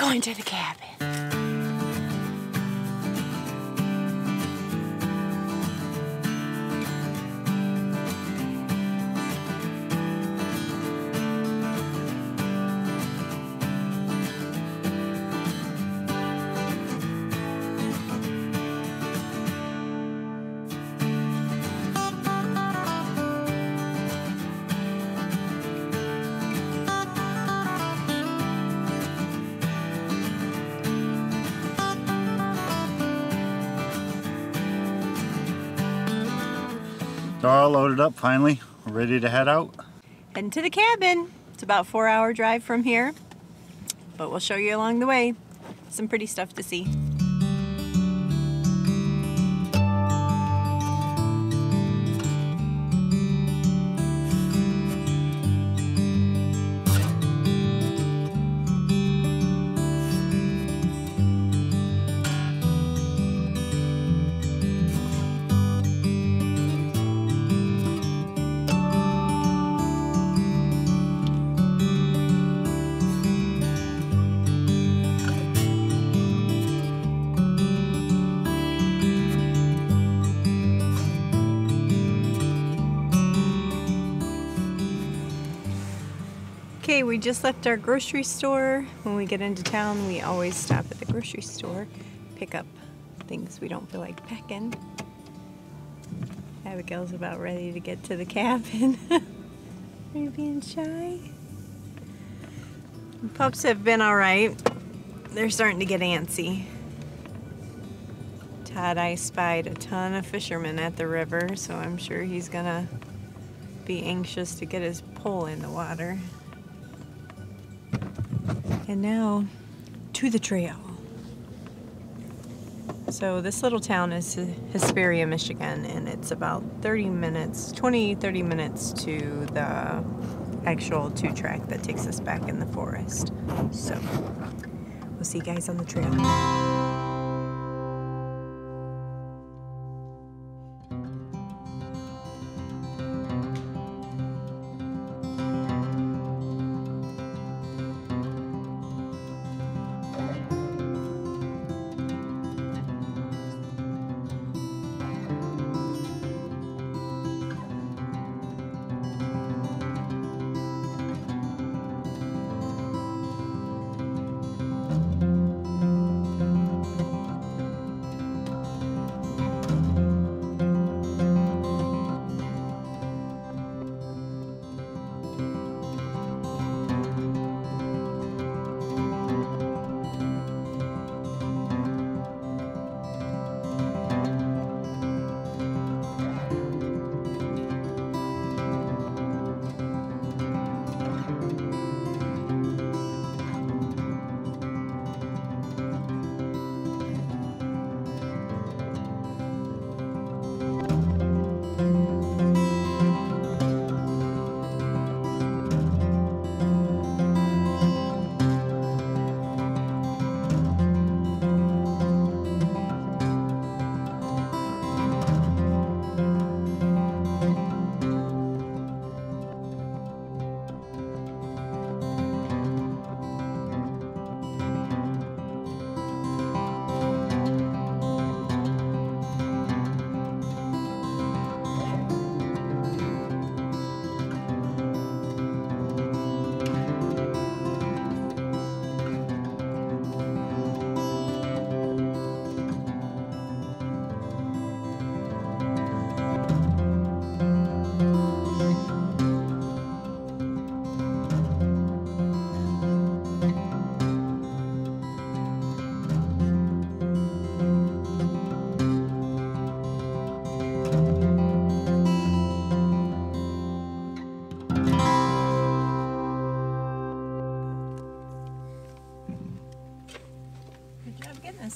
going to the cabin. They're all loaded up finally. We're ready to head out. Heading to the cabin. It's about a 4-hour drive from here, but we'll show you along the way. Some pretty stuff to see. Okay, we just left our grocery store. When we get into town, we always stop at the grocery store, pick up things we don't feel like packing. Abigail's about ready to get to the cabin. Are you being shy? The pups have been all right. They're starting to get antsy. Todd, I spied a ton of fishermen at the river, so I'm sure he's gonna be anxious to get his pole in the water. And now, to the trail. So this little town is Hesperia, Michigan, and it's about 30 minutes to the actual 2-track that takes us back in the forest. So, we'll see you guys on the trail.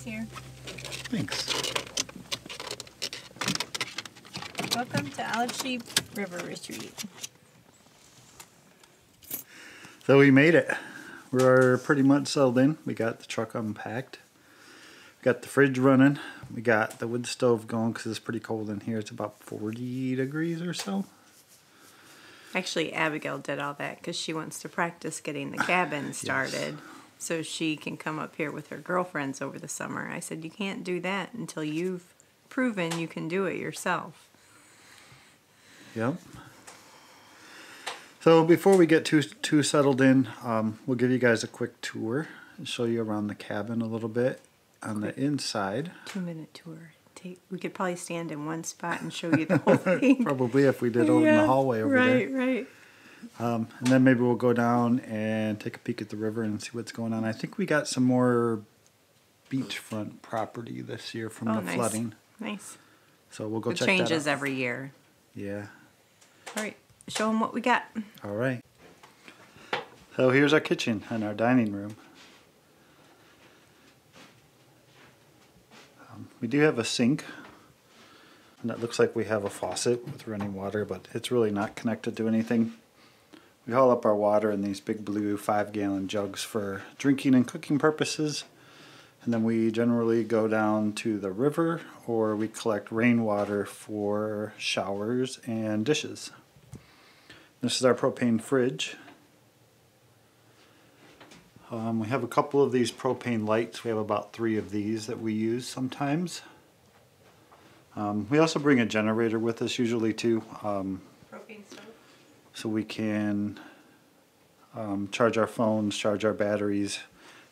Here. Thanks. Welcome to Olive Sheep River Retreat. So we made it. We're pretty much settled in. We got the truck unpacked. We got the fridge running. We got the wood stove going because it's pretty cold in here. It's about 40 degrees or so. Actually, Abigail did all that because she wants to practice getting the cabin started. Yes. so she can come up here with her girlfriends over the summer. I said, you can't do that until you've proven you can do it yourself. Yep. So before we get too settled in, we'll give you guys a quick tour and show you around the cabin a little bit on the inside. 2-minute tour. We could probably stand in one spot and show you the whole thing. Probably if we did over in the hallway over there. Right. And then maybe we'll go down and take a peek at the river and see what's going on. I think we got some more beachfront property this year from the flooding. Nice. So we'll go check that out. It changes every year. Yeah. All right. Show them what we got. All right. So here's our kitchen and our dining room. We do have a sink, and it looks like we have a faucet with running water, but it's really not connected to anything. We haul up our water in these big blue 5-gallon jugs for drinking and cooking purposes, and then we generally go down to the river or we collect rainwater for showers and dishes. This is our propane fridge. We have a couple of these propane lights. We have about 3 of these that we use sometimes. We also bring a generator with us usually too. Propane stove. So we can charge our phones, charge our batteries,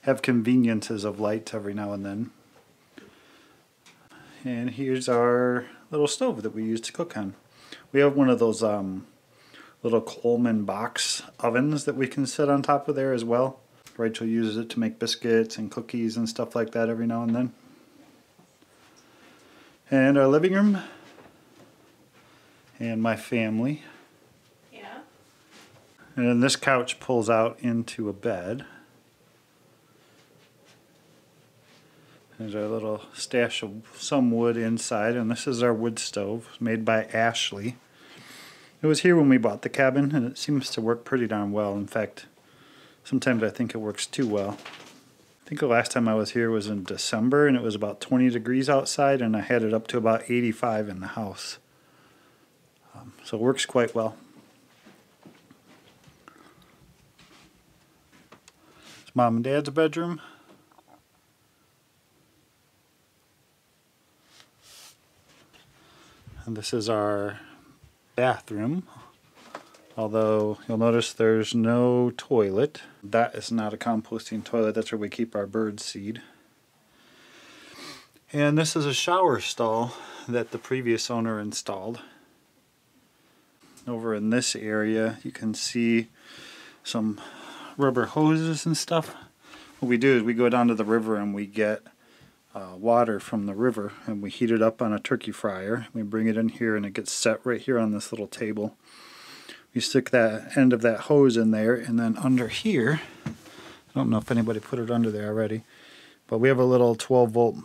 have conveniences of lights every now and then. And here's our little stove that we use to cook on. We have one of those little Coleman box ovens that we can sit on top of there as well. Rachel uses it to make biscuits and cookies and stuff like that every now and then. And our living room. And my family. Yeah. And then this couch pulls out into a bed. There's our little stash of some wood inside, and this is our wood stove made by Ashley. It was here when we bought the cabin, and it seems to work pretty darn well. In fact, sometimes I think it works too well. I think the last time I was here was in December, and it was about 20 degrees outside, and I had it up to about 85 in the house. So it works quite well. It's Mom and Dad's bedroom. And this is our bathroom. Although you'll notice there's no toilet. That is not a composting toilet. That's where we keep our bird seed. And this is a shower stall that the previous owner installed. Over in this area you can see some rubber hoses and stuff. What we do is we go down to the river and we get water from the river and we heat it up on a turkey fryer. We bring it in here and it gets set right here on this little table. You stick that end of that hose in there, and then under here, I don't know if anybody put it under there already, but we have a little 12 volt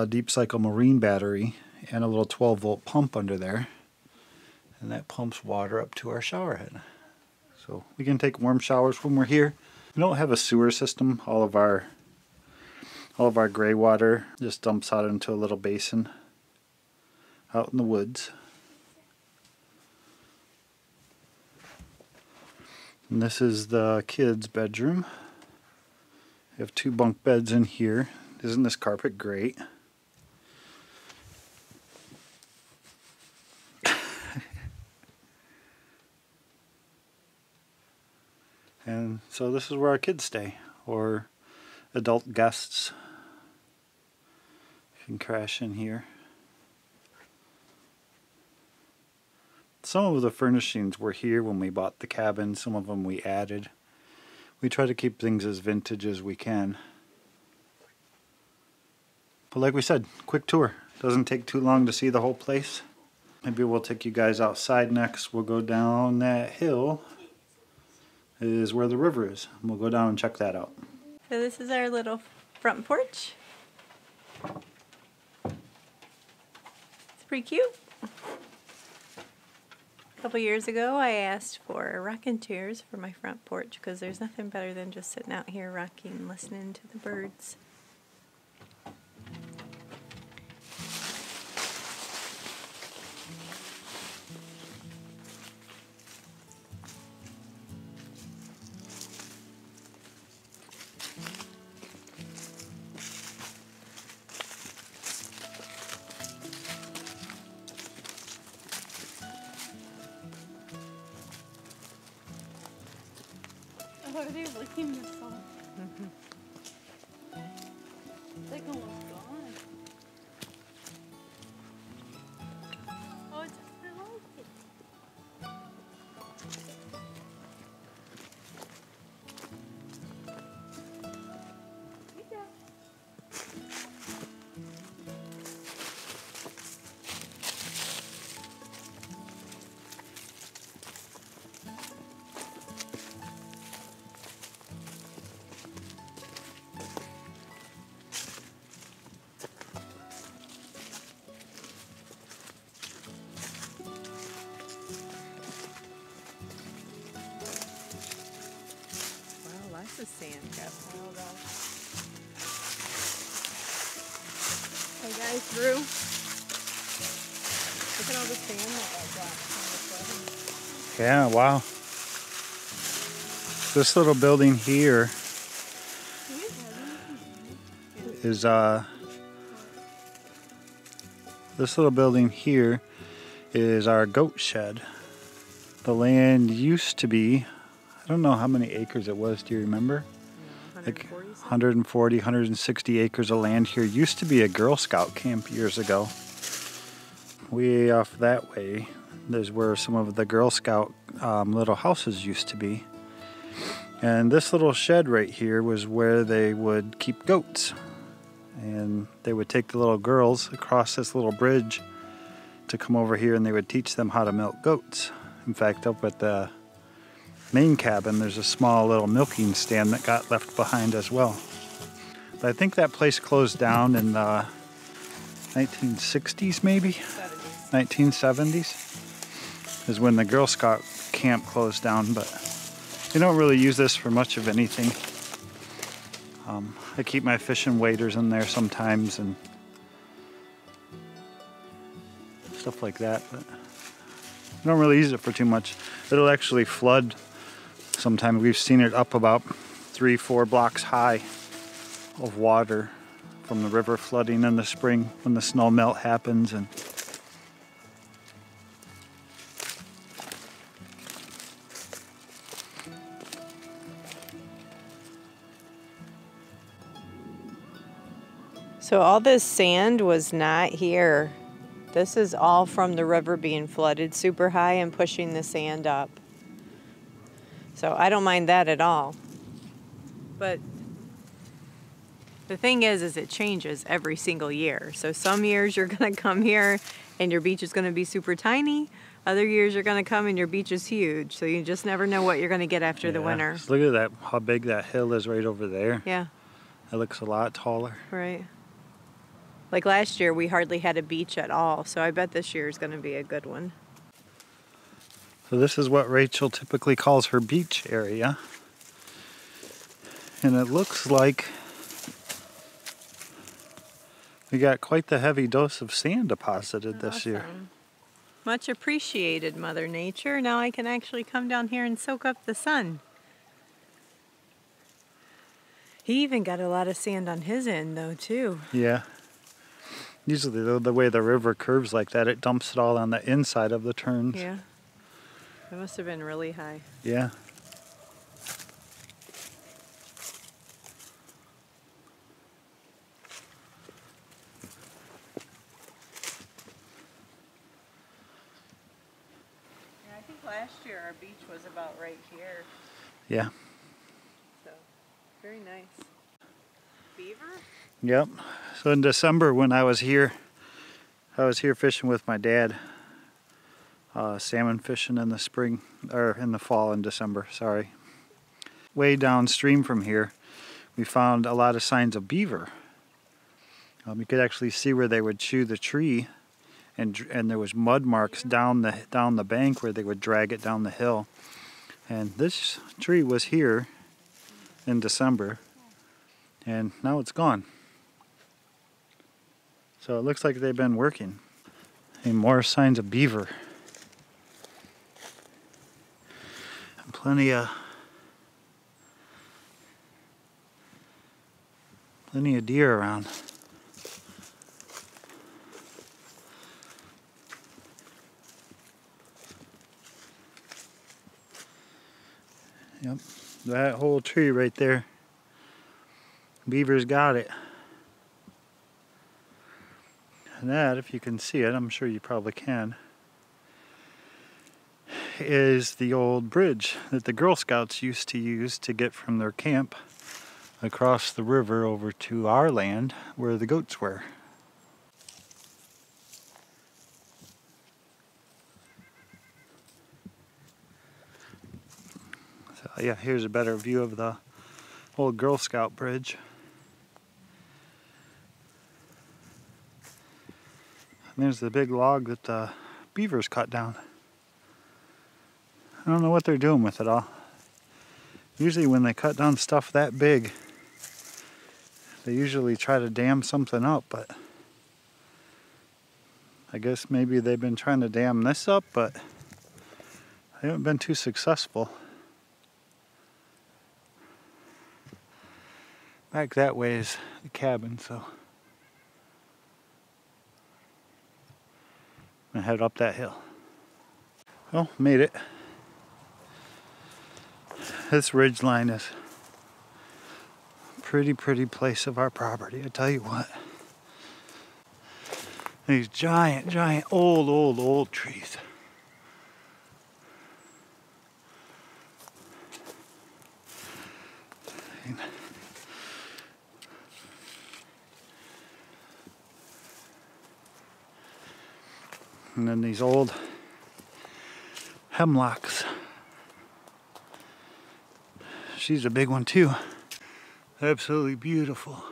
deep cycle marine battery and a little 12 volt pump under there, and that pumps water up to our shower head. So we can take warm showers when we're here. We don't have a sewer system. All of our gray water just dumps out into a little basin out in the woods. And this is the kids' bedroom. We have 2 bunk beds in here. Isn't this carpet great? And so this is where our kids stay, or adult guests can crash in here. Some of the furnishings were here when we bought the cabin. Some of them we added. We try to keep things as vintage as we can. But like we said, quick tour. Doesn't take too long to see the whole place. Maybe we'll take you guys outside next. We'll go down that hill. Is where the river is. And we'll go down and check that out. So this is our little front porch. It's pretty cute. A couple years ago I asked for rocking chairs for my front porch because there's nothing better than just sitting out here rocking and listening to the birds. are they licking the salt? It's like almost gone. Oh, it's I like it. Yeah. Wow, lots of sand got piled up. Hey guys, Drew. Look at all the sand that got dropped on the flooding. Yeah, wow. This little building here is our goat shed. The land used to be, I don't know how many acres it was, do you remember? No, Like 140, 160 acres of land here. Used to be a Girl Scout camp years ago. Way off that way, there's where some of the Girl Scout little houses used to be. And this little shed right here was where they would keep goats. And they would take the little girls across this little bridge to come over here, and they would teach them how to milk goats. In fact, up at the main cabin, there's a small little milking stand that got left behind as well. But I think that place closed down in the 1960s, maybe? 1970s is when the Girl Scout camp closed down, but we don't really use this for much of anything. I keep my fishing waders in there sometimes and stuff like that, but I don't really use it for too much. It'll actually flood sometimes. We've seen it up about 3-4 blocks high of water from the river flooding in the spring when the snow melt happens. And So all this sand was not here. This is all from the river being flooded super high and pushing the sand up. So I don't mind that at all. But the thing is it changes every single year. So some years you're gonna come here and your beach is gonna be super tiny. Other years you're gonna come and your beach is huge. So you just never know what you're gonna get after the winter. Just look at that, how big that hill is right over there. Yeah. It looks a lot taller. Right. Like last year, we hardly had a beach at all, so I bet this year is going to be a good one. So this is what Rachel typically calls her beach area. And it looks like we got quite the heavy dose of sand deposited this year. Much appreciated, Mother Nature. Now I can actually come down here and soak up the sun. He even got a lot of sand on his end, though, too. Yeah. Usually the way the river curves like that, it dumps it all on the inside of the turns. Yeah. It must have been really high. Yeah. Yeah, I think last year our beach was about right here. Yeah. So, very nice. Beaver? Yep. So in December when I was here fishing with my dad, salmon fishing in the spring, or in the fall in December, sorry. Way downstream from here, we found a lot of signs of beaver. You could actually see where they would chew the tree, and there was mud marks down the bank where they would drag it down the hill. And this tree was here in December, and now it's gone. So it looks like they've been working. And more signs of beaver. And plenty of deer around. Yep, That whole tree right there. Beavers got it. And that, if you can see it, I'm sure you probably can, is the old bridge that the Girl Scouts used to use to get from their camp across the river over to our land where the goats were. So yeah, here's a better view of the old Girl Scout bridge. And there's the big log that the beavers cut down. I don't know what they're doing with it all. Usually when they cut down stuff that big, they usually try to dam something up, but I guess maybe they've been trying to dam this up, but they haven't been too successful. Back that way is the cabin, so I'm gonna head up that hill. Well, made it. This ridge line is a pretty place of our property, I tell you what. These giant old trees. And then these old hemlocks. She's a big one too. Absolutely beautiful.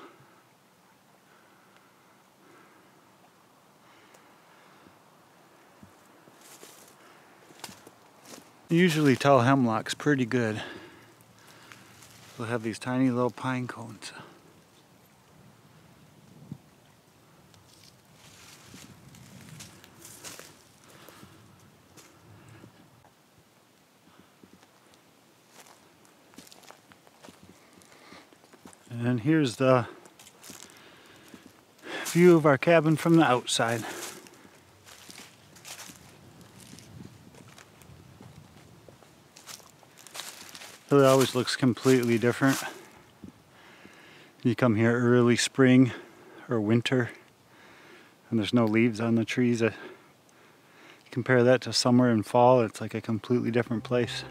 You usually tell hemlocks pretty good. They'll have these tiny little pine cones. And here's the view of our cabin from the outside. It always looks completely different. You come here early spring or winter and there's no leaves on the trees. Compare that to summer and fall, it's like a completely different place.